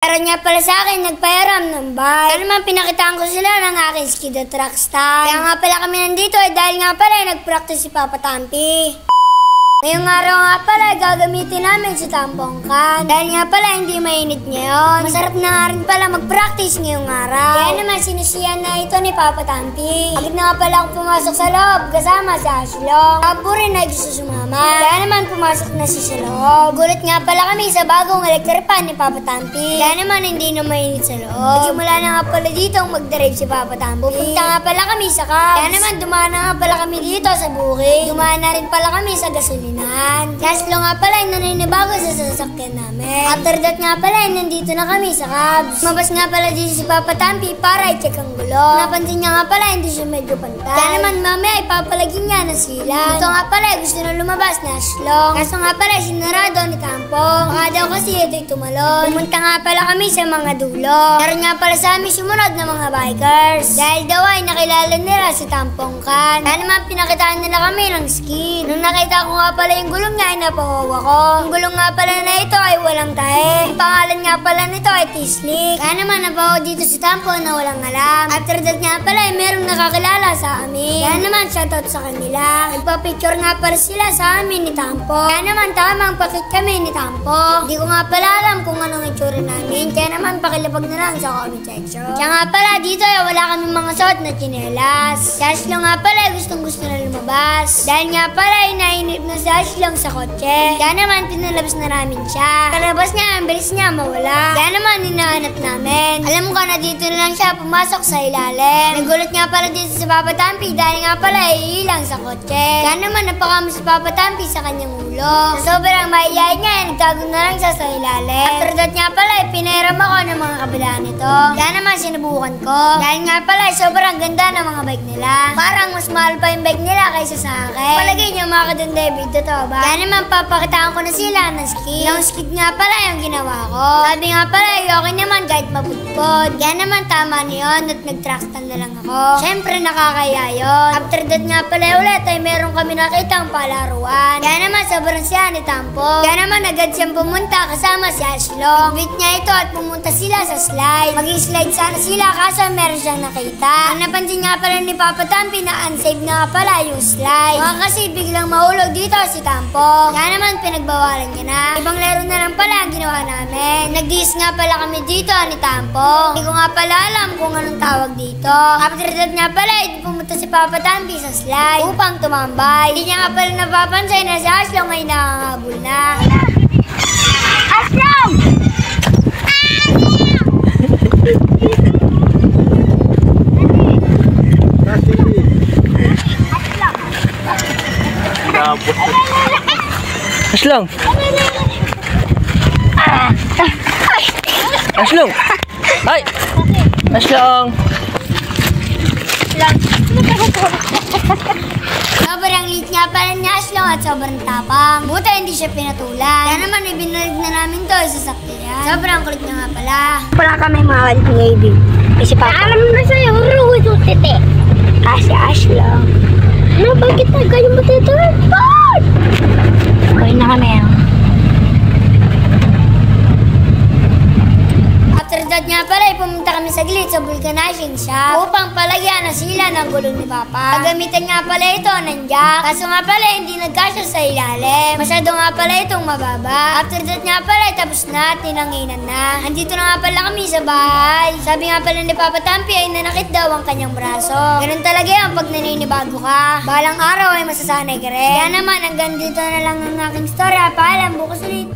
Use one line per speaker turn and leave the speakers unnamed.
Meron niya pala sa akin, nagpahiram ng bike. Kaya naman pinakitaan ko sila ng aking skid truck stand. Kaya nga pala kami nandito dahil nga pala nag-practice si Papa Tampi. Ngayong araw nga pala, gagamitin namin si tampong can. Dahil nga pala, hindi mainit ngayon. Masarap na nga rin pala mag-practice ngayong araw. Kaya naman, sinisiyan na ito ni Papa Tampi. Agad na nga pala ako pumasok sa loob, kasama si Ashlong. Abo rin na gusto sumama. Kaya naman, pumasok na siya sa loob. Gulat nga pala kami sa bagong electric fan ni Papa Tampi. Kaya naman, hindi na mainit sa loob. Nagsimula na nga pala dito ang mag-drive si Papa Tampi. Pupunta nga pala kami sa Cubs. Kaya naman, dumaan na nga pala kami dito sa bukid. Dumaan na rin pala kami sa gasolina. Kaslo nga pala yung naninibago sa sasakyan namin. After that nga pala, nandito na kami sa Cubs. Mabas nga pala dito si Papa Tampi para i-check ang gulo. Napansin niya nga pala, hindi siya medyo pantay. Kaya naman mamaya ipapalagyan niya ng silan. Ito nga pala, gusto na lumabas na Ashlong. Kaso nga pala, sinarado ni Tampong. Baka daw kasi ito'y tumalon. Pumunta nga pala kami sa mga dulo. Meron nga pala sa amin sumunod na mga bikers. Dahil daw ay nakilala nila si Tampong Can. Kaya naman pinakitaan nila kami ng skid. Nung nakita ko nga pala yung gulong niya ay napahawa ko. Ang gulong nga pala na ito ay walang tahe. Ang pangalan nga pala nito ay T-Slick. Kaya naman napahawa dito si Tampong na walang alam. After that nga pala ay merong nakakilala sa amin. Kaya naman shoutout sa kanila. Nagpa-picture nga pala sila sa amin ni Tampong. Kaya naman tamang pakit kami ni Tampong. Hindi ko nga pala alam kung anong itsura namin. Kaya naman pakilapag na lang sa comment section. Kaya nga pala dito ay wala kami mga suot na tsinelas. Si Ashlong nga pala ay gustong gusto na lumabas. Dahil nga pala ay nainip na si Ashlong sa kotse. Kaya naman pinalabas na namin siya. Kalabas niya, ang bilis niya mawala. Kaya naman hinahanap namin. Alam ko na dito na lang siya pumasok sa ilalim. Nagulat nga pala dito si Papa Tampi dahil nga pala ay ilang sa kotse. Kaya naman napakamo si Papa Tampi sa kanyang ulo. Sa sobrang mahiyain niya, nagtago na lang siya sa ilalim. After that nga pala, pinahiram ako ng mga kabilaan nito. Kaya naman sinubukan ko. Dahil nga pala, sobrang ganda ng mga bike nila. Parang mas mahal pa yung bike nila kaysa sa akin. Palagay niyo mga kadun David, totoo ba? Kaya naman papakitaan ko na sila ng skid. Yung skid nga pala yung ginawa ko. Sabi nga pala, okay naman kahit mapudpod. Kaya naman tama na yun at nag-track stand na lang ako. Siyempre nakakaya yun. After that nga pala ulit ay meron kami nakitang palaruan. Kaya naman sobrang siya ni Tampong. Kaya naman agad siyang pumunta kasama si Ashlong. Bit niya ito at pumunta sila sa slide. Mag-slide sana sila kaso meron siyang nakita. Ang napansin nga pala ni Papa Tampi na unsafe na nga pala yung slide. Baka kasi biglang mahulog dito si Tampong. Kaya naman pinagbawalan niya na. Ibang laro na lang pala ang ginawa namin. Nag-dis nga pala kami dito ni Tampong. Hindi ko nga pala alam kung anong tawag dito. After that nga pala, pumunta si Papa Tampi sa slide upang tumambay. Hindi niya nga pala napapansin na si Ashlong ay nakakabul na. Ashlong!
Ashlong! Ashlong! Ay! Ashlong!
Sobrang lit nga pala ni Ashlong at sobrang tapang. Buta hindi siya pinatulan. Kaya naman ibinalig na namin to sa sakyan. Sobrang kulit na nga pala.
Wala kami mga kalit ng ibig. Kasi Papa. Alam na sa'yo, ruhod yung tete. Kasi Ashlong. Ano, bakit na ganyan mo tete? Okay na kami.
After that nga pala, pumunta kami saglit sa vulcanizing shop upang palagyan na sila ng gulong ni Papa. Gagamitan nga pala ito ng jack. Kaso nga pala, hindi nagkasya sa ilalim. Masyado nga pala itong mababa. After that nga pala, tapos na, tinanginan na. Andito na nga pala kami sa bahay. Sabi nga pala ni Papa Tampi ay nanakit daw ang kanyang braso. Ganun talaga yan pag naninibago ka. Balang araw ay masasanay ka rin. Kaya naman, hanggang dito na lang ang aking story. Paalam, bukas ulit.